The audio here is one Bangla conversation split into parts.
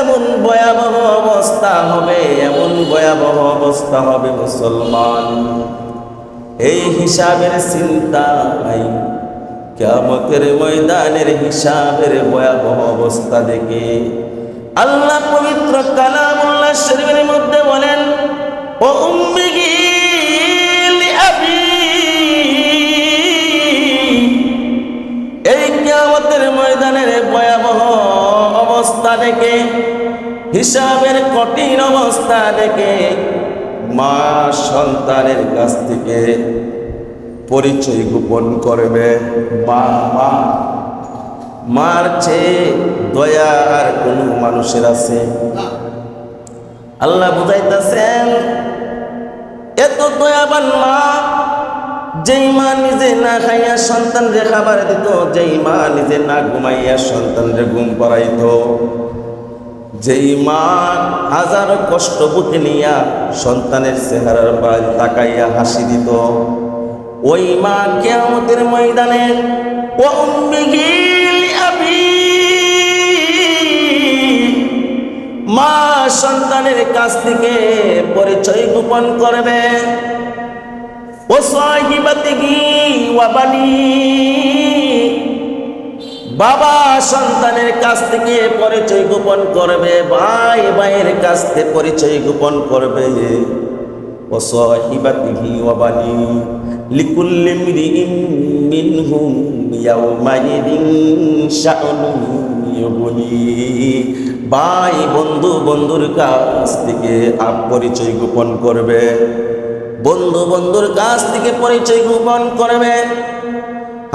এমন ভয়াবহ অবস্থা হবে, এমন ভয়াবহ অবস্থা হবে মুসলমান, এই হিসাবের চিন্তা নাই। কিয়ামতের ময়দানের হিসাবের ভয়াবহ অবস্থা দেখে আল্লাহ পবিত্র কালামুল্লাহ শরীফের মধ্যে বলেন, ও উম্মিহি লিআবি, এই কিয়ামতের ময়দানের ভয়াবহ অবস্থা দেখে, হিসাবের কঠিন অবস্থা দেখে মা সন্তানের কাছ থেকে পরিচয় গোপন করবে। মার চেয়ে দয়া আর কোন মানুষের আছে? আল্লাহ বুঝাইতেছেন, এত দয়াবান মা, যেই মা নিজে না খাইয়া সন্তানরে খাবার দিত, যেই মা নিজে না ঘুমাইয়া সন্তানরে ঘুম পড়াইত, যেই মা হাজারো কষ্ট বুকে নিয়া সন্তানের চেহারার পাড়ে তাকাইয়া হাসি দিত, ওই মা কিয়ামতের ময়দানে ও উম্মিহি লিআবি, মা সন্তানের কাছ থেকে পরিচয় গোপন করবে। ও সাহিবাতিহি ওয়া বানি, বাবা সন্তানের কাছ থেকে পরিচয় গোপন করবে, ভাই ভাইয়ের কাছ থেকে পরিচয় গোপন করবে। ও সাহিবাতিহি ওয়া বানি লিকুল্লি ইমরিইন মিনহুম ইয়াওমাইদিন শাআনুন ইউগনি, ভাই বন্ধু বন্ধুর কাছ থেকে পরিচয় গোপন করবে, বন্ধু বন্ধুর কাছ থেকে পরিচয় গোপন করবে।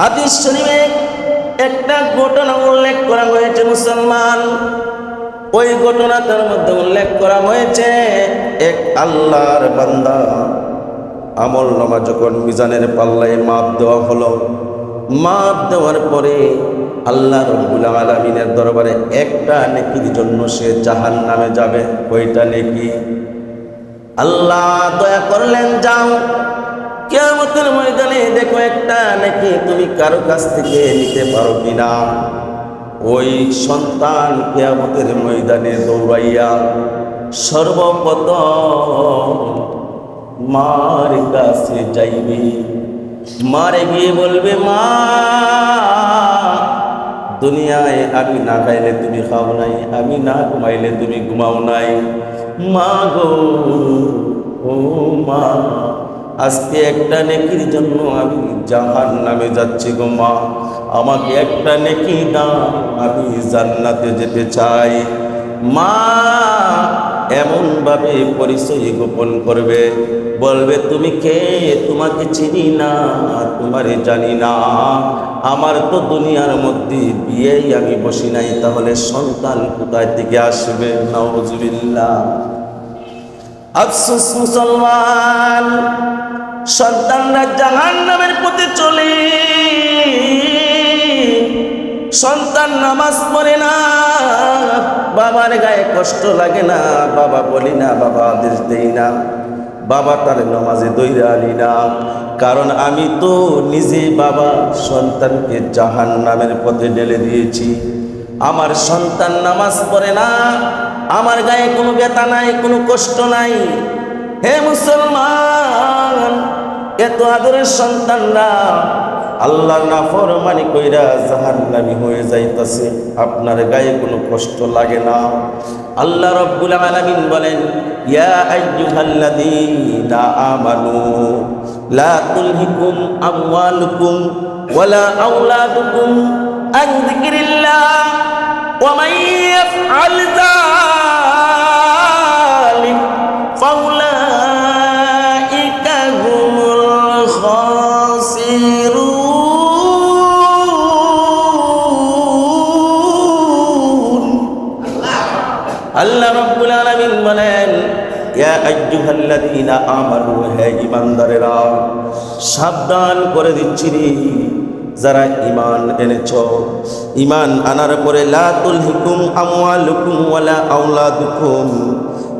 হাদিস শরীফে একটা ঘটনা উল্লেখ করা হয়েছে মুসলমান, ওই ঘটনাটার মধ্যে উল্লেখ করা হয়েছে, এক আল্লাহর বান্দা আমল নামা যখন মিজানের পাল্লায় মাপ দেওয়া হলো, মাপ দেওয়ার পরে আল্লাহ রাব্বুল আলামিনের দরবারে একটা নেকির জন্য সে জাহান্নামে যাবে। ওইটা নেকি আল্লাহ দয়া করলেন, যাও কিয়ামতের ময়দানে দেখো একটা নেকি তুমি কারো কাছ থেকে নিতে পারো কিনা। ওই সন্তান কিয়ামতের ময়দানে দৌড়াইয়া সর্বপ্রথম মার কাছে যাইবে, মারে গিয়ে বলবে, মা দুনিয়ায় আমি না খাইলে তুমি খাও নাই, আমি না ঘুমাইলে তুমি ঘুমাও নাই, মা গো ও মা, আজকে একটা নেকির জন্য আমি জাহান্নামে যাচ্ছি গো মা, আমাকে একটা নেকি দাও, আমি জান্নাতে যেতে চাই। মা এমন ভাবে পরিচয় গোপন করবে, বলবে, তুমি কে? তোমাকে চিনি না, তোমারে জানি না, আমার তো দুনিয়ার মধ্যে বিয়েই আমি বসি নাই, তাহলে সন্তান কোথায় থেকে আসবে? নাউজুবিল্লাহ। আফসোস মুসলমান, সন্তানরা জাহান্নামের পথে চলে, সন্তান নামাজ পড়ে না, বাবার গায়ে কষ্ট লাগে না, বাবা বলি না, বাবা আদেশ দেই না, বাবা তার নামাজে দইরা আনি না, কারণ আমি তো নিজে বাবা সন্তানকে জাহান্নামের পথে ঢেলে দিয়েছি। আমার সন্তান নামাজ পড়ে না, আমার গায়ে কোনো ব্যথা নাই, কোনো কষ্ট নাই। হে মুসলমান, এত আদরের সন্তানরা আল্লাহর নাফরমানি কইরা জাহান্নামী হয়ে যাইতাছে, আপনার গায়ে কোনো কষ্ট লাগে না। আল্লাহ রাব্বুল আলামিন বলেন, ইয়া আইয়ুহাল্লাযীনা আমানু লা তুলহিকুম আমওয়ালুকুম ওয়ালা আওলাদুকুম আন যিকরিল্লাহ ওয়া মান ইয়াফআল যালিক ফাউলাইকা হুমুল খাসিরুন। আল্লাহ রাব্বুল আলামিন বলেন, ইয়া আইয়ুহাল্লাযীনা আমানু, হে ঈমানদারেরা, সাবধান করে দিচ্ছি রে, যারা ঈমান এনেছ, ঈমান আনার পরে লা তুলহিকুম আমওয়ালুকুম ওয়ালা আওলাদুকুম,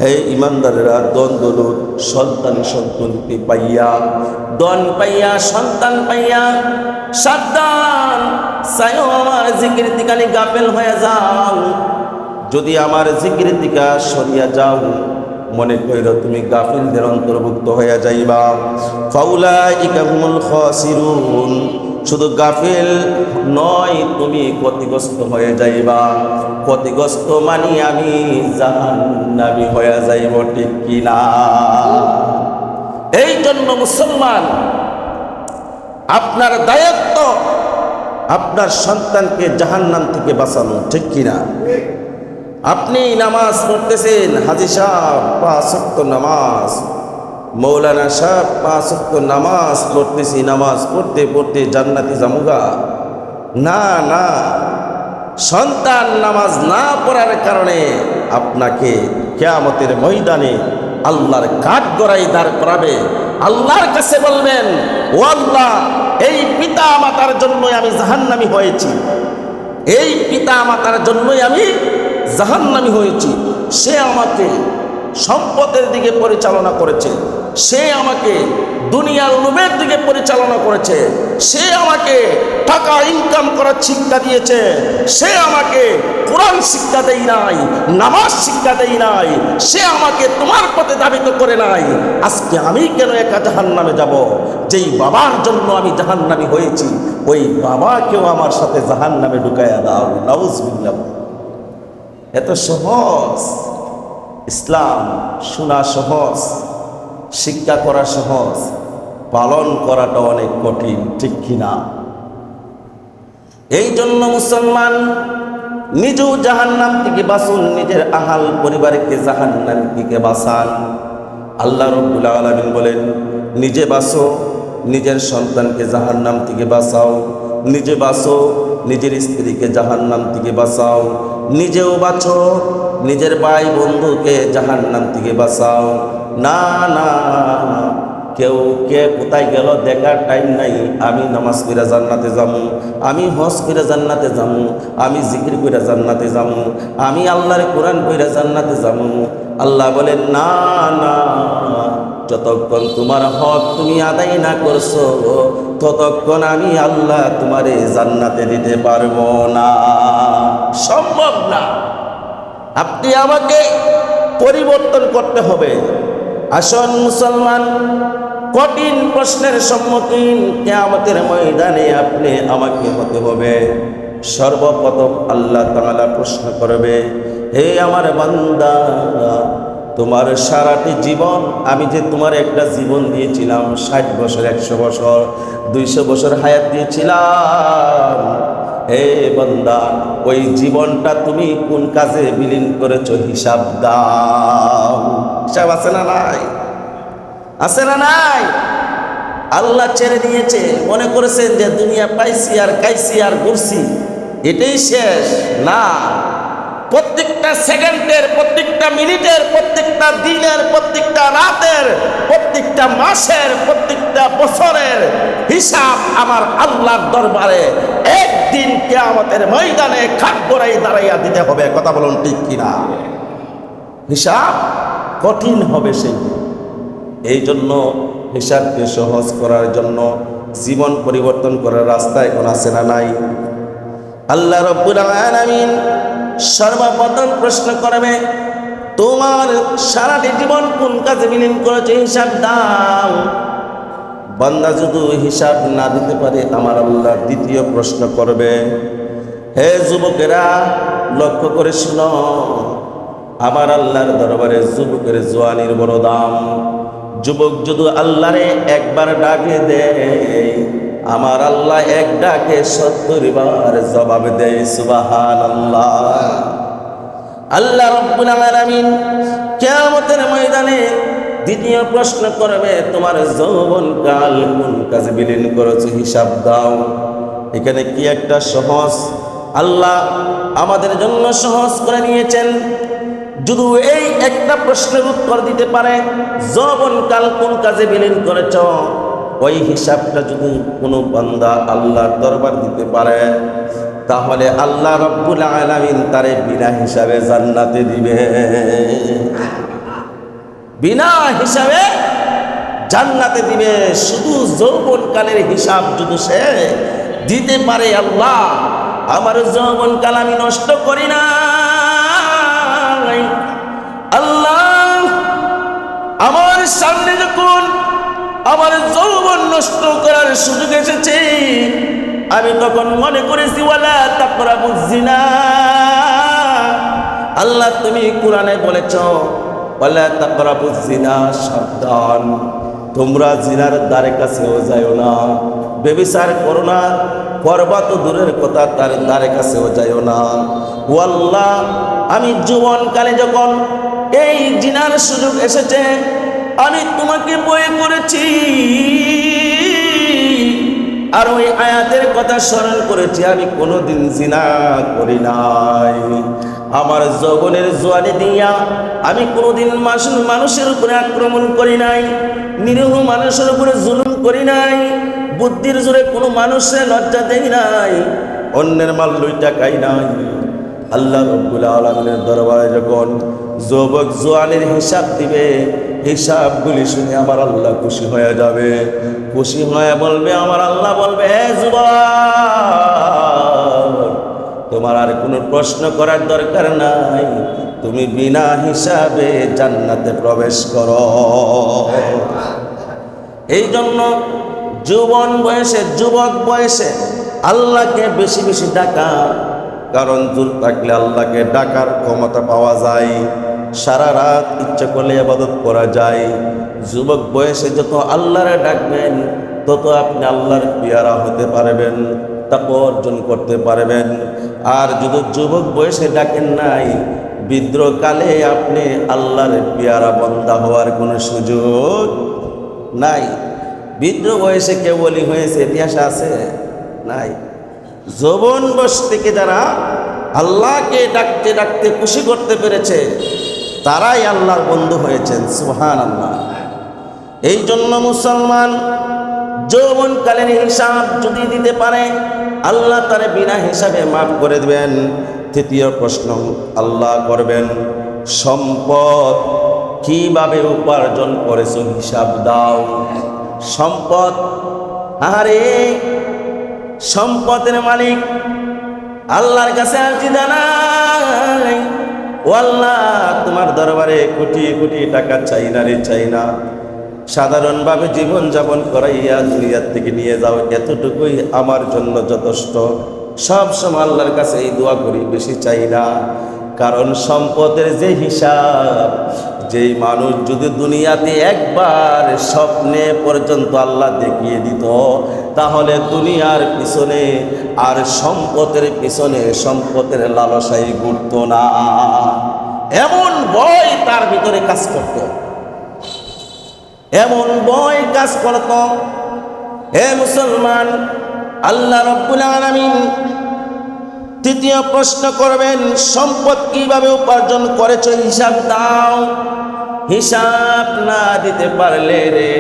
হে ঈমানদারেরা, দন দৌলত সন্তান সন্ততি পাইয়া, দন পাইয়া, সন্তান পাইয়া সাবধান, সায়ো আমার জিকির থেকে গাফেল হয়ে যাও, যদি আমার জিকির দিকে সরিয়া যাও, মনে কইর তুমি গাফিলদের অন্তর্ভুক্ত হইয়া যাইবা। ফাউলাইকা হুমুল খাসিরুন, শুধু গাফিল নয়, তুমি ক্ষতিগ্রস্ত হয়ে যাইবা। ক্ষতিগ্রস্ত মানি আমি জাহান্নামী হয়ে যাইব, ঠিক কিনা? এই জন্য মুসলমান, আপনার দায়িত্ব আপনার সন্তানকে জাহান্নাম থেকে বাঁচানো, ঠিক কিনা? আপনি নামাজ পড়তেছেন, হাজী সাহেব 5 ওয়াক্ত নামাজ, মৌলানা সাহেব 5 ওয়াক্ত নামাজ পড়তেছি, নামাজ পড়তে পড়তে জান্নাতে যামুগা। না না, সন্তান নামাজ না পড়ার কারণে আপনাকে কিয়ামতের ময়দানে আল্লাহর কাঠগড়ায় দাঁড় করাবে। আল্লাহর কাছে বলবেন, ও আল্লাহ, এই পিতা মাতার জন্যই আমি জাহান্নামী হয়েছি, এই পিতা মাতার জন্যই আমি জাহান্নামী হয়েছি। সে আমাকে সম্পদের দিকে পরিচালনা করেছে, সে আমাকে দুনিয়ার লোভের দিকে পরিচালনা করেছে, সে আমাকে টাকা ইনকাম করার শিক্ষা দিয়েছে, সে আমাকে কোরআন শিক্ষা দেয় নাই, নামাজ শিক্ষা দেয় নাই, সে আমাকে তোমার পথে ধাবিত করে নাই। আজকে আমি কেন একা জাহান্নামে যাব? যেই বাবার জন্য আমি জাহান্নামী হয়েছি, ওই বাবাকেও আমার সাথে জাহান্নামে ঢুকাইয়া দাও। নাউজুবিল্লাহ। এত সহজ ইসলাম, শোনা সহজ, শিক্ষা করা সহজ, পালন করাটা অনেক কঠিন, ঠিক কিনা? এই জন্য মুসলমান নিজেও জাহান্নাম থেকে বাঁচুন, নিজের আহাল পরিবারকে জাহান্নাম থেকে বাঁচান। আল্লাহ রাব্বুল আলামিন বলেন, নিজে বাঁচো, নিজের সন্তানকে জাহান্নাম থেকে বাঁচাও, নিজে বাঁচো, নিজের স্ত্রীকে জাহান্নাম থেকে বাঁচাও, নিজেও বাঁচো, নিজের ভাই বন্ধুকে জাহান্নাম থেকে বাঁচাও। না না, কেউ কে কোথায় গেল দেখার টাইম নাই। আমি নামাজ পড়া জান্নাতে যাবো, আমি হজ করে জান্নাতে যাবো, আমি জিকির করে জান্নাতে যাবো, আমি আল্লাহর কোরআন পড়া জান্নাতে যাবো। আল্লাহ বলেন, না না, যতক্ষণ তোমার হক তুমি আদায় না করছো, ততক্ষণ আমি আল্লাহ তোমারে জান্নাতে দিতে পারবো না। সম্ভব না। আপনি আমাকে পরিবর্তন করতে হবে। আসুন মুসলমান, কঠিন প্রশ্নের সম্মুখীন কিয়ামতের ময়দানে আপনি আমাকে হতে হবে। সর্বপ্রথম আল্লাহ তাআলা প্রশ্ন করবে, হে আমার বান্দা, তোমার সারাটি জীবন, আমি যে তোমার একটা জীবন দিয়েছিলাম, 60 বছর, 100 বছর, 200 বছর হায়াত দিয়েছিলাম, হে বান্দা, ওই জীবনটা তুমি কোন কাজে বিলীন করেছো? হিসাব দাও। হিসাব আছে না নাই? আছে না নাই? আল্লাহ ছেড়ে দিয়েছে, মনে করেছেন যে দুনিয়া পাইছি আর খাইছি আর ঘুরছি, এটাই শেষ। না, প্রত্যেকটা সেকেন্ডের, প্রত্যেকটা মিনিটের, প্রত্যেকটা দিনের, প্রত্যেকটা রাতের, প্রত্যেকটা মাসের, প্রত্যেকটা বছরের হিসাব আমার আল্লাহর দরবারে একদিন কিয়ামতের ময়দানে কাঠগড়ায় দাঁড়াইয়া দিতে হবে। কথা বলুন, ঠিক কিনা? হিসাব কঠিন হবে সেই। এই জন্য হিসাবকে সহজ করার জন্য জীবন পরিবর্তন করার রাস্তা এখন আছে না নাই? আল্লাহ রাব্বুল আলামিন সর্বপ্রথম প্রশ্ন করবে, তোমার সারাটি জীবন কোন কাজে বিলীন করেছে? হিসাব দাও। বান্দা যদি হিসাব না দিতে পারে, আমার আল্লাহ দ্বিতীয় প্রশ্ন করবে। হে যুবকেরা, লক্ষ্য করে শুনো, আমার আল্লাহর দরবারে যুবকের জওয়ানির বড় দাম। যুবক যদি আল্লাহরে একবার ডাকে দেয়, আমার আল্লাহ এক ডাকে 70 বার জবাব দেয়। সুবহানাল্লাহ। আল্লাহ রাব্বুল আলামিন কিয়ামতের ময়দানে দ্বিতীয় প্রশ্ন করবে, তোমার যৌবনকাল কোন কাজে বিলীন করেছো? হিসাব দাও। এখানে কি একটা সহজ, আল্লাহ আমাদের জন্য সহজ করে নিয়েছেন। যদি এই একটা প্রশ্নের উত্তর দিতে পারে, যৌবনকাল কোন কাজে বিলীন করেছ, ওই হিসাবটা যদি কোনো বান্দা আল্লাহর দরবার দিতে পারে, তাহলে আল্লাহ রাব্বুল আলামিন তারে বিনা হিসাবে জান্নাতে দিবে। বিনা হিসাবে জান্নাতে দিবে। শুধু যৌবনকালের হিসাব যদি সে দিতে পারে, আল্লাহ আমার যৌবনকাল আমি নষ্ট করি নাই, আল্লাহ, আমার সামনে যখন আমার যৌবন নষ্ট করার সুযোগ এসেছে, আমি তখন মনে করেছি ওয়ালা তাকরাবুজ জিনা। আল্লাহ, তুমি কোরআনে বলেছো ওয়ালা তাকরাবুজ জিনা, সাবধান, তোমরা জিনার দ্বারে কাছেও যাও না, ব্যভিচার করো না, করবা তো দূরের কথা, তার দ্বারে কাছেও যাও না। ও আল্লাহ, আমি যৌবনকালে যখন এই জিনার সুযোগ এসেছে, আমি তোমাকে ভয় করেছি আর ওই আয়াতের কথা স্মরণ করেছি, আমি কোনোদিন জিনা করি নাই। আমার যৌবনের জোয়ানি দিয়া আমি কোনোদিন মানুষের উপরে আক্রমণ করি নাই, নিরীহ মানুষের উপরে জুলুম করি নাই, বুদ্ধির জোরে কোনো মানুষের লজ্জা দেই নাই, অন্যের মাল লুইটা খাই নাই। আল্লাহ রাব্বুল আলামিনের দরবারে যখন যুবক জোয়ানের হিসাব দিবে, হিসাবগুলি শুনে আমার আল্লাহ খুশি হয়ে যাবে। খুশি হয়ে বলবে, আমার আল্লাহ বলবে, হে যুবক, তোমার আর কোনো প্রশ্ন করার দরকার নাই, তুমি বিনা হিসাবে জান্নাতে প্রবেশ করো। এই জন্য যুবক বয়সে আল্লাহকে বেশি বেশি ডাকা, কারণ জোর থাকলে আল্লাহকে ডাকার ক্ষমতা পাওয়া যায়, সারা রাত ইচ্ছা করলে ইবাদত করা যায়। যুবক বয়সে যত আল্লাহরে ডাকবেন, তত আপনি আল্লাহর পেয়ারা হতে পারবেন, তাকওয়া অর্জন করতে পারবেন। আর যদি যুবক বয়সে ডাকেন নাই, বৃদ্ধকালে আপনি আল্লাহর পেয়ারা বান্দা হওয়ার কোনো সুযোগ নাই। বৃদ্ধ বয়সে কেউ ওলি হয়েছে ইতিহাস আছে? নাই। যৌবন বয়স থেকে যারা আল্লাহকে ডাকতে ডাকতে খুশি করতে পেরেছে, তারাই আল্লাহর বন্ধু হয়েছেন। সুবহানাল্লাহ। এই জন্য মুসলমান যৌবনকালীন হিসাব যদি দিতে পারে, আল্লাহ তারে বিনা হিসাবে মাফ করে দেবেন। তৃতীয় প্রশ্ন আল্লাহ করবেন, সম্পদ কিভাবে উপার্জন করেছো হিসাব দাও। সম্পদ, আরে সম্পদের মালিক আল্লাহর কাছে আরজি জানাই, ও আল্লাহ, তোমার দরবারে কোটি কোটি টাকা চাই না রে, চাই না, সাধারণভাবে জীবন যাপন করাইয়া দুনিয়ার থেকে নিয়ে যাও, এতটুকুই আমার জন্য যথেষ্ট। সব সময় আল্লাহর কাছে এই দোয়া করি, বেশি চাই না। কারণ সম্পদের যে হিসাব, যেই মানুষ যদি দুনিয়াতে একবার স্বপ্নে পর্যন্ত আল্লাহ দেখিয়ে দিত, তাহলে দুনিয়ার পিছনে আর সম্পদের পিছনে সম্পদের লালসাই ঘুরত না। এমন ভয় তার ভিতরে কাজ করত, এমন ভয় কাজ করত। হে মুসলমান, আল্লাহ রাব্বুল আলামিন তৃতীয় প্রশ্ন করবেন, সম্পদ কিভাবে উপার্জন করেছো হিসাব দাও। হিসাব না দিতে পারলে রে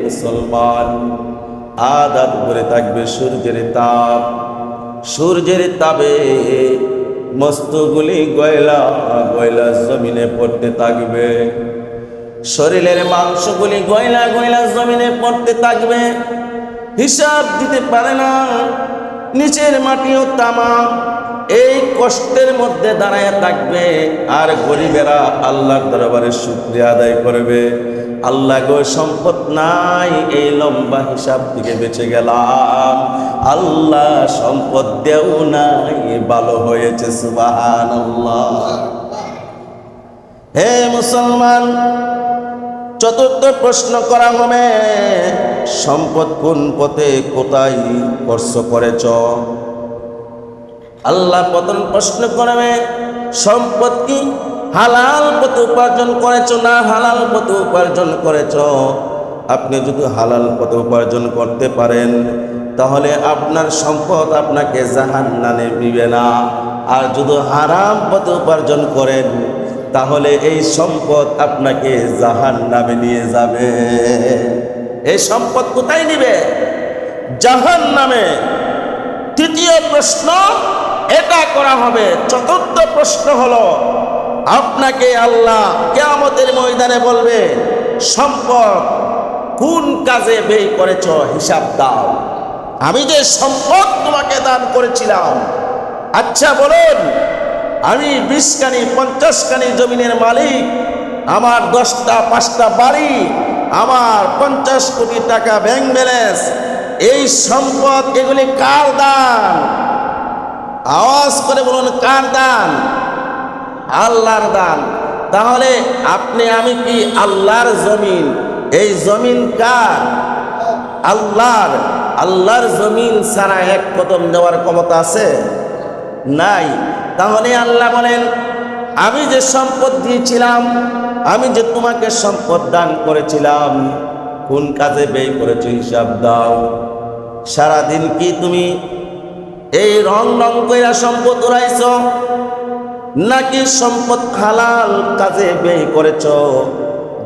মুসলমান, আদাত করে থাকবে সূর্যের তাপ। সূর্যের তাপে মস্তগুলি গয়লা গয়লা জমিনে পড়তে থাকবে, শরীরের মাংসগুলি গয়লা গয়লা জমিনে পড়তে থাকবে। হিসাব দিতে পারে না, নিচের মাটিও তামা, এই কষ্টের মধ্যে দাঁড়ায় থাকবে। আর গরিবেরা আল্লাহর দরবারে শুকরিয়া আদায় করবে, আল্লাহ গো সম্পদ নাই, এই লম্বা হিসাব থেকে বেঁচে গেলাম, আল্লাহ সম্পদ দেও নাই, ভালো হয়েছে। সুবহানাল্লাহ। হে মুসলমান, চতুর্থ প্রশ্ন করা হবে, সম্পদ কোন পথে কোথায় খরচ করেছ। আল্লাহ প্রথম প্রশ্ন করবে, সম্পদ কি হালাল পথে উপার্জন করেছ না হালাল পথে উপার্জন করেছ। আপনি যদি হালাল পথে উপার্জন করতে পারেন, তাহলে আপনার সম্পদ আপনাকে জাহান্নামে নিবে না। আর যদি হারাম পথে উপার্জন করেন, তাহলে এই সম্পদ আপনাকে জাহান্নামে নিয়ে যাবে। এই সম্পদ কোথায় নিবে? জাহান্নামে। তৃতীয় প্রশ্ন এটা করা হবে। চতুর্থ প্রশ্ন হলো, আপনাকে আল্লাহ কিয়ামতের ময়দানে বলবে, সম্পদ কোন কাজে ব্যয় করেছ হিসাব দাও। আমি যে সম্পদ তোমাকে দান করেছিলাম, আচ্ছা বলুন, আমি 20 কানি 50 কানি জমিনের মালিক, আমার 10টা 5টা বাড়ি, আমার 50 কোটি টাকা ব্যাংক ব্যালেন্স, এই সম্পদ এগুলি কার দান? আওয়াজ করে বলুন, কার দান? আল্লাহর দান। তাহলে আপনি আমি কি আল্লাহর জমিন? এই জমিন কার? আল্লাহর। আল্লাহর জমিন ছাড়া এক কদম দেওয়ার ক্ষমতা আছে? নাই। তাহলে আল্লাহ বলেন, আমি যে সম্পদ দিয়েছিলাম, আমি যে তোমাকে সম্পদ দান করেছিলাম, কোন কাজে ব্যয় করেছো হিসাব দাও। সারাদিন কি তুমি এই রং কইরা সম্পদ উড়াইছ, নাকি সম্পদ হালাল কাজে ব্যয় করেছ,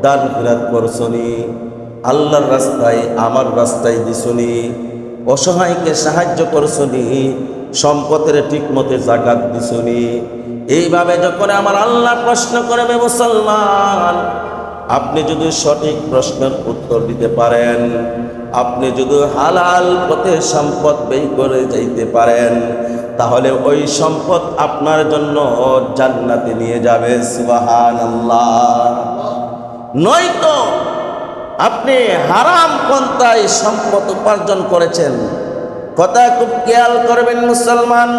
দান ফিরাত করছনি, আল্লাহর রাস্তায় আমার রাস্তায় দিছনি, অসহায়কে সাহায্য করছনি, সম্পদের ঠিক মতে জাকাত দিছনি? এইভাবে যখন আমার আল্লাহ প্রশ্ন করবে মুসলমান, আপনি যদি সঠিক প্রশ্নের উত্তর দিতে পারেন, আপনি যদি হালাল পথে সম্পদ ব্যয় করে যাইতে পারেন, তাহলে ওই সম্পদ আপনার জন্য জান্নাতে নিয়ে যাবে। সুবহানাল্লাহ। নয়তো আপনি হারাম পন্থায় সম্পদ উপার্জন করেছেন। কথা খুব খেয়াল করবেন মুসলমান,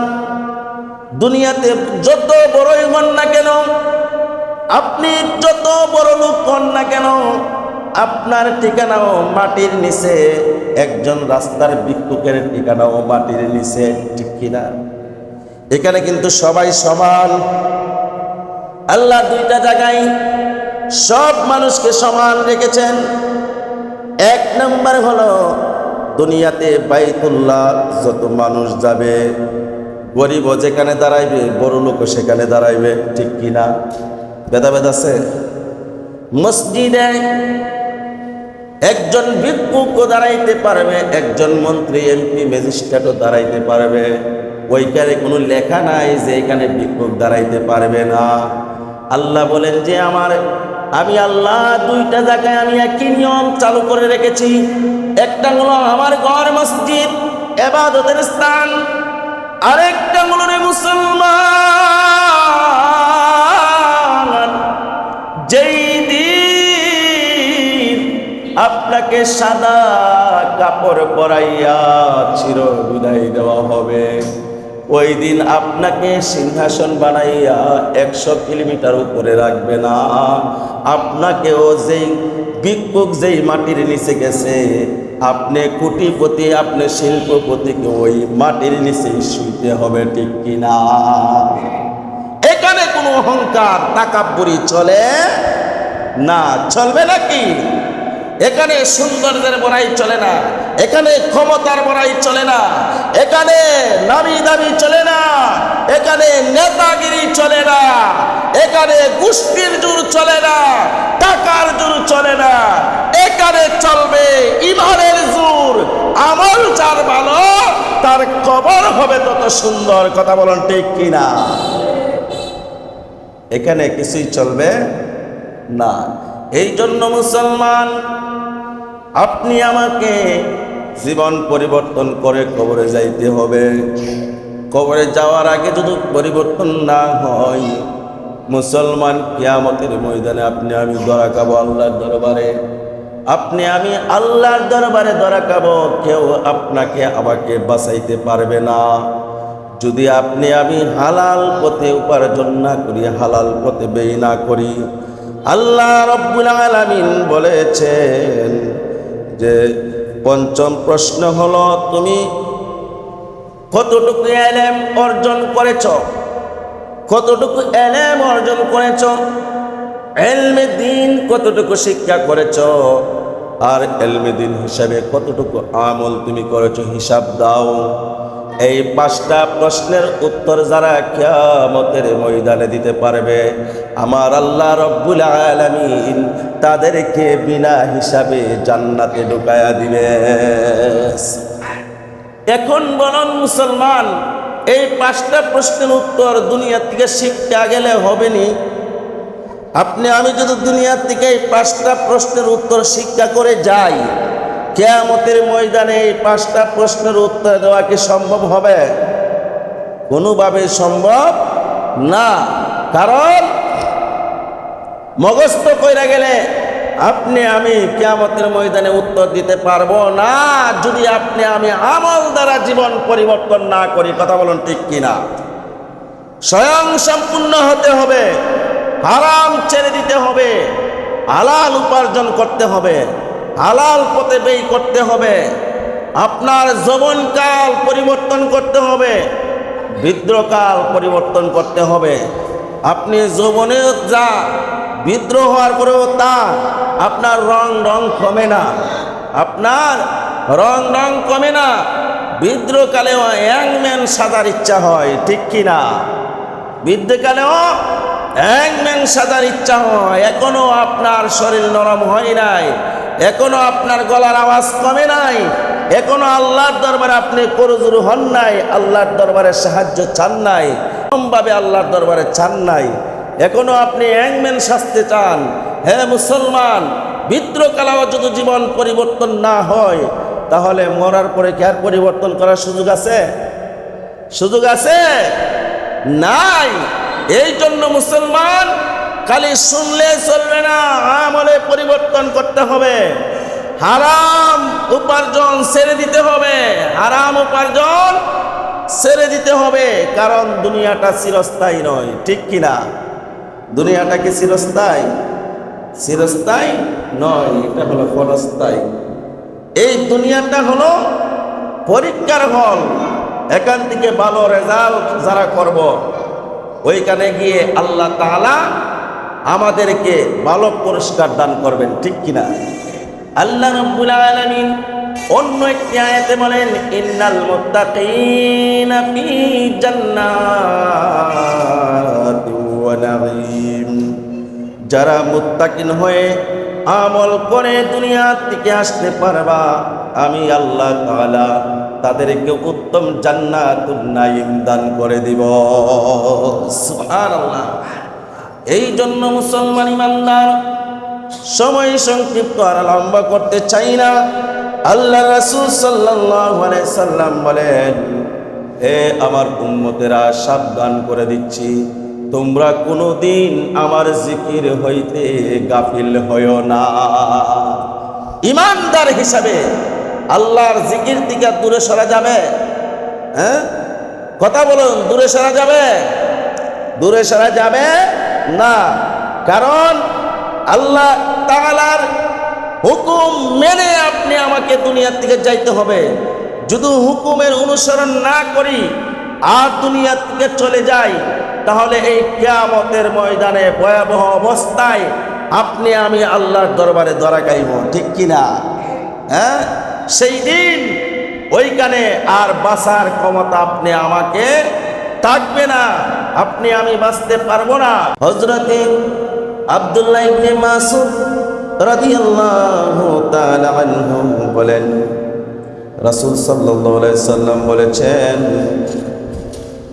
দুনিয়াতে যত বড়ই হন না কেন, আপনি যত বড় লোক হন না কেন, আপনার ঠিকানাও মাটির নিচে, একজন রাস্তার ভিক্ষুকের ঠিকানাও মাটির নিচে, ঠিক কিনা? এখানে কিন্তু সবাই সমান। আল্লাহ দুইটা জায়গায় সব মানুষকে সমান রেখেছেন। এক নম্বর হলো দুনিয়াতে বাইতুল্লাহ যত মানুষ যাবে, গরিবও যেখানে দাঁড়াইবে, বড় লোকও সেখানে দাঁড়াইবে, ঠিক কিনা? ভেদাভেদ আছে? মসজিদে একজন ভিক্ষুকও দাঁড়াইতে পারবে, একজন মন্ত্রী এমপি ম্যাজিস্ট্রেটও দাঁড়াইতে পারবে। ওইখানে কোনো লেখা নাই যে এখানে ভিক্ষুক দাঁড়াইতে পারবে না। আল্লাহ বলেন যে আমি আল্লাহ দুইটা জায়গায় আমি একই নিয়ম চালু করে রেখেছি। একটা হলো আমার ঘর মসজিদ, ইবাদতের স্থান, আরেকটা হলো রে মুসলমান, যেই দিন আপনাকে সাদা কাপড় পরাইয়া চির বিদায় দেওয়া হবে, ওই দিন আপনাকে সিংহাসন বানাইয়া 100 কিলোমিটার উপরে রাখবে না। আপনাকেও যেই ভিক্ষুক যেই মাটির নিচে গেছে, আপনি কোটিপতি, আপনি শিল্পপতিকে ওই মাটির নিচে শুইতে হবে, ঠিক কিনা? এখানে কোনো অহংকার তাকাব্বুরি চলে না। চলবে নাকি? এখানে সৌন্দর্যের বড়াই চলে না, এখানে ক্ষমতার বড়াই চলে না, এখানে নামি দামি চলে না, এখানে নেতাগিরি চলে না, এখানে গোষ্ঠীর জোর চলে না, টাকার জোর চলে না। এখানে চলবে ইমানের জোর। আমল যার ভালো, তার কবর হবে তত সুন্দর। কথা বলেন ঠিক কিনা? এখানে কিছুই চলবে না। এই জন্য মুসলমান, আপনি আমাকে জীবন পরিবর্তন করে কবরে যাইতে হবে। কবরে যাওয়ার আগে যদি পরিবর্তন না হয়, মুসলমান কিয়ামতের ময়দানে আপনি আমি ধরা খাবো আল্লাহর দরবারে। আপনি আমি আল্লাহর দরবারে ধরা খাবো। কেউ আপনাকে আমাকে বাঁচাইতে পারবে না যদি আপনি আমি হালাল পথে উপার্জন না করি, হালাল পথে ব্যয় না করি। আল্লাহ রব্বুল আলামিন বলেছেন যে পঞ্চম প্রশ্ন হলো, তুমি কতটুকু ইলম অর্জন করেছ? কতটুকু ইলম অর্জন করেছ? ইলমে দ্বীন কতটুকু শিক্ষা করেছ? আর ইলমে দ্বীন হিসাবে কতটুকু আমল তুমি করেছ, হিসাব দাও। এই 5টা প্রশ্নের উত্তর যারা কিয়ামতের ময়দানে দিতে পারবে, আমার আল্লাহ রব্বুল আলামিন তাদেরকে বিনা হিসাবে জান্নাতে ঢুকায়া দিবে। এখন বলুন মুসলমান, এই 5টা প্রশ্নের উত্তর দুনিয়া থেকে শিখতে গেলে হবে নি? আপনি আমি যদি দুনিয়া থেকে এই 5টা প্রশ্নের উত্তর শিক্ষা করে যাই, কিয়ামতের ময়দানে এই 5টা প্রশ্নের উত্তর দেওয়া কি সম্ভব হবে? কোনোভাবে সম্ভব না। কারণ মুখস্থ কইরা গেলে আপনি আমি কিয়ামতের ময়দানে উত্তর দিতে পারবো না, যদি আপনি আমি আমল দ্বারা জীবন পরিবর্তন না করি। কথা বলুন ঠিক কিনা? স্বয়ং সম্পূর্ণ হতে হবে, হারাম ছেড়ে দিতে হবে, হালাল উপার্জন করতে হবে, হালাল পথে ব্যয় করতে হবে, আপনার যৌবনকাল পরিবর্তন করতে হবে, বৃদ্ধকাল পরিবর্তন করতে হবে। আপনি যৌবনে যা, বৃদ্ধ হওয়ার পরেও তা, আপনার রং কমে না, আপনার রং কমে না। বৃদ্ধকালেও অ্যাংম্যান সাজার ইচ্ছা হয়, ঠিক কিনা? বৃদ্ধকালেও অ্যাংম্যান সাজার ইচ্ছা হয়। এখনো আপনার শরীর নরম হয় নাই, এখনো আপনার গলার আওয়াজ কমে নাই, এখনো আল্লাহর দরবারে আপনি করজোড়ু হন নাই, আল্লাহর দরবারে সাহায্য চান নাই, ভাবে আল্লাহর দরবারে চান নাই, এখনো আপনি অ্যাংম্যান সাজতে চান। হে মুসলমান, বৃদ্ধকালেও যদি জীবন পরিবর্তন না হয়, তাহলে মরার পরে কি আর পরিবর্তন করার সুযোগ আছে? সুযোগ আছে? নাই। এই জন্য মুসলমান খালি শুনলে চলবে না, আমলে পরিবর্তন করতে হবে। হারাম উপার্জন ছেড়ে দিতে হবে, হারাম উপার্জন ছেড়ে দিতে হবে। কারণ দুনিয়াটা চিরস্থায়ী নয়, ঠিক কিনা? দুনিয়াটা কি চিরস্থায়ী? চিরস্থায়ী নয়, এটা হলো ক্ষণস্থায়ী। এই দুনিয়াটা হলো পরীক্ষার হল। এখান থেকে ভালো রেজাল্ট যারা করব, ওইখানে গিয়ে আল্লাহ তাআলা আমাদেরকে ভালো পুরস্কার দান করবেন, ঠিক কিনা? আল্লাহ রাব্বুল আলামিন অন্য একটি আয়াতে বলেন, ইন্নাল মুত্তাকিনা ফি জান্নাতি ওয়া নাঈম। যারা মুত্তাকিন হয়ে আমল করে দুনিয়া থেকে আসতে পারবা, আমি আল্লাহ তাআলা তাদেরকে উত্তম জান্নাতুন নাঈম দান করে দিব। সুবহানাল্লাহ। এই জন্য মুসলমান ইমানদার, সময় সংক্ষিপ্ত আর লম্বা করতে চাই না। আল্লাহ রাসূল সাল্লাল্লাহু আলাইহি সাল্লাম বলেন, হে আমার উম্মতেরা, সাবধান করে দিচ্ছি, তোমরা কোনোদিন আমার জিকির হইতে গাফিল হইও না। ইমানদার হিসাবে আল্লাহর জিকির থেকে দূরে সরা যাবে? হ্যাঁ, কথা বলুন, দূরে সরা যাবে? দূরে সরা যাবে না। কারণ আল্লাহ তাআলার হুকুম মেনে আপনি আমাকে দুনিয়ার থেকে যাইতে হবে। যদি হুকুমের অনুসরণ না করি আর দুনিয়ার থেকে চলে যাই, তাহলে এই কিয়ামতের ময়দানে ভয়াবহ অবস্থায় আপনি আমি আল্লাহর দরবারে ধরা খাইব, ঠিক কিনা? হ্যাঁ, সেই দিন ওইখানে আর বাঁচার ক্ষমতা আপনি আমাকে থাকবে না, আপনি আমি বাঁচতে পারবো না। হযরতে আব্দুল্লাহ ইবনে মাসউদ রাদিয়াল্লাহু তাআলা আনহু বলেন, রাসূল সাল্লাল্লাহু আলাইহি সাল্লাম বলেছেন,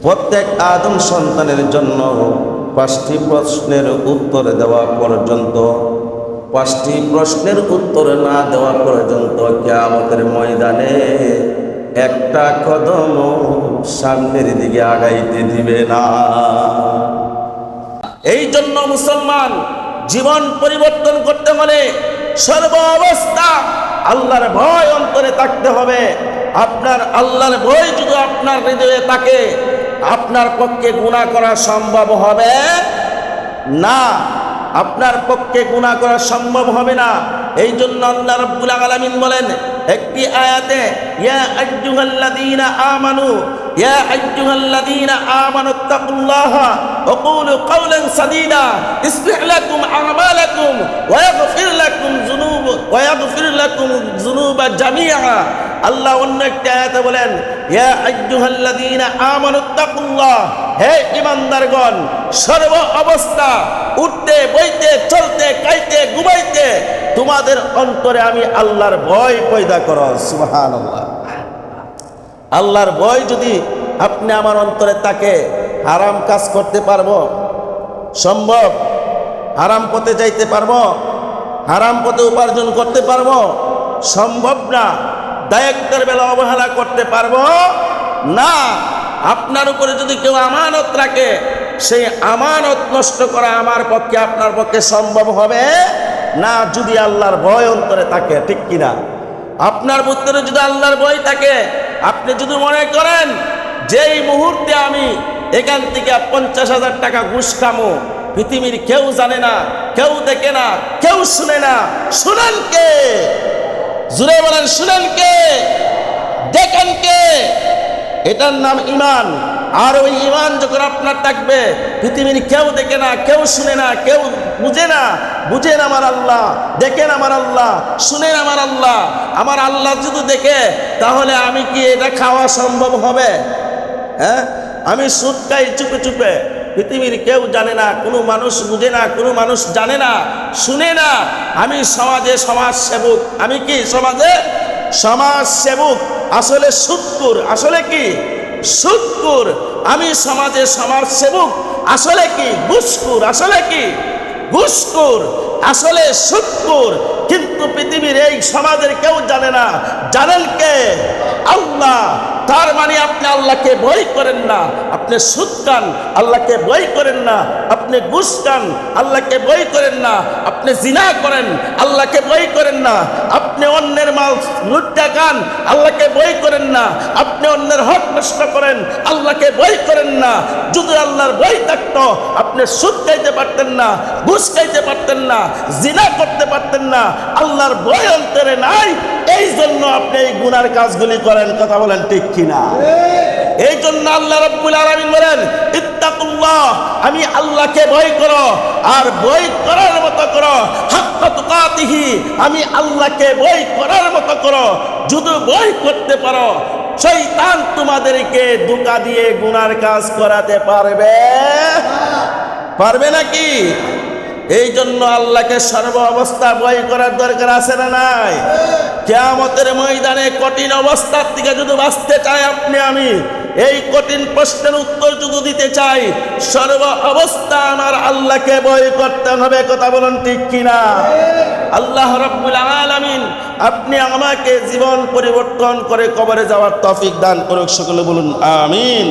প্রত্যেক আদম সন্তানের জন্য 5টি প্রশ্নের উত্তর দেওয়া পর্যন্ত, 5টি প্রশ্নের উত্তর না দেওয়া পর্যন্ত কিয়ামতের ময়দানে একটা কদম সামনের দিকে আগাইতে দিবে না। এই জন্য মুসলমান জীবন পরিবর্তন করতে হলে সর্ব অবস্থা আল্লাহর ভয় অন্তরে থাকতে হবে। আপনার আল্লাহর ভয় যদি আপনার হৃদয়ে থাকে, আপনার পক্ষে গুনাহ করা সম্ভব হবে না, আপনার পক্ষে গুনাহ করা সম্ভব হবে না। এই জন্য আল্লাহ রাব্বুল আলামিন বলেন একটি আয়াতে, ইয়া আইয়ুহাল্লাযীনা আমানু, ইয়া আইয়ুহাল্লাযীনা আমানুত্তাকুল্লাহা ওয়া কুলু কাওলান সাদীদা ইসলিহ লাকুম আমালাকুম ওয়া ইয়াগফির লাকুম যুনুবা জামিআ। আল্লাহ অন্য একটি আয়াতে বলেন, ইয়া আইয়ুহাল্লাযীনা আমানুত্তাকুল্লাহ, হে ঈমানদারগণ, সর্ব অবস্থা উঠতে বইতে চলতে খাইতে ঘুমাইতে তোমাদের অন্তরে আমি আল্লাহর ভয় পয়দা করো। সুবহানাল্লাহ। আল্লাহর ভয় যদি আপনি আমার অন্তরে থাকে, হারাম কাজ করতে পারবো? সম্ভব? হারাম পথে যাইতে পারবো? হারাম পথে উপার্জন করতে পারবো? সম্ভব না। দায়িত্বের বেলা অবহেলা করতে পারবো না। আপনার উপরে যদি কেউ আমানত রাখে, সেই আমানত নষ্ট করা আমার পক্ষে আপনার পক্ষে সম্ভব হবে না যদি আল্লাহর ভয় অন্তরে থাকে, ঠিক কিনা? আপনার ভিতরে যদি আল্লাহর ভয় থাকে, আপনি যদি মনে করেন যেই মুহূর্তে আমি এখান থেকে 50,000 টাকা ঘুষ খামো, পৃথিবীর কেউ জানে না, কেউ দেখে না, কেউ শুনে না, শুনেন কে? জুড়ে বলেন, শুনেন কে? দেখেন কে? এটার নাম ঈমান। আর ওই ঈমান যখন আপনার থাকবে, পৃথিবীর কেউ দেখে না, কেউ শুনে না, কেউ বুঝে না, বুঝেন আমার আল্লাহ, দেখেন আমার আল্লাহ, শুনেন আমার আল্লাহ। আমার আল্লাহ যদি দেখে, তাহলে আমি কি এটা খাওয়া সম্ভব হবে? হ্যাঁ, আমি সুদ খাই চুপে চুপে, পৃথিবীর কেউ জানে না, কোনো মানুষ বুঝে না, কোনো মানুষ জানে না, শুনে না। আমি সমাজে সমাজ সেবক। আমি কি সমাজে সমাজ সেবক? আসলে সুদখোর। আসলে কি? সুদখোর। আমি সমাজে সমাজ সেবক। আসলে কি? ঘুষখোর। আসলে কি? ঘুষখোর। আসলে সুদখোর। কিন্তু পৃথিবীর এই সমাজের কেউ জানে না। জানেন কে? আল্লাহ। তার মানে আপনি আল্লাহকে ভয় করেন না, আপনি সুদ খান, আল্লাহকে ভয় করেন না, আপনি ঘুষ খান, আল্লাহকে ভয় করেন না, আপনি জিনা করেন, আল্লাহকে ভয় করেন না, আপনি অন্যের মাল লুটটা খান, আল্লাহকে ভয় করেন না, আপনি অন্যের হক নষ্ট করেন, আল্লাহকে ভয় করেন না। যদি আল্লাহর ভয় থাকতো, আপনি সুদ খাইতে পারতেন না, ঘুষ খাইতে পারতেন না, জিনা করতে পারতেন না। আল্লাহর ভয় অন্তরে নাই, এই জন্য আপনি এই গুনার কাজগুলি করেন। কথা বলেন ঠিক কিনা? এই জন্য আল্লাহ রাব্বুল আলামিন বলেন, ইত্তাকুল্লাহ, আমি আল্লাহকে ভয় করো, আর ভয় করার মতো করো। হাক্কা তুকাতিহি, আমি আল্লাহকে ভয় করার মতো করো। যদি ভয় করতে পারো, শয়তান তোমাদেরকে ধোঁকা দিয়ে গুনার কাজ করাতে পারবে? পারবে নাকি? এই জন্য আল্লাহকে সর্ব অবস্থা ভয় করার দরকার আছে না নাই? কিয়ামতের ময়দানে কঠিন অবস্থার থেকে যদি বাঁচতে চাই আপনি আমি, এই কঠিন প্রশ্নের উত্তর যদি দিতে চাই, সর্ব অবস্থা আমার আল্লাহকে ভয় করতে হবে। কথা বলুন ঠিক কিনা? আল্লাহ রাব্বুল আলামিন আপনি আমাকে জীবন পরিবর্তন করে কবরে যাওয়ার তৌফিক দান করুক। সকলে বলুন আমিন।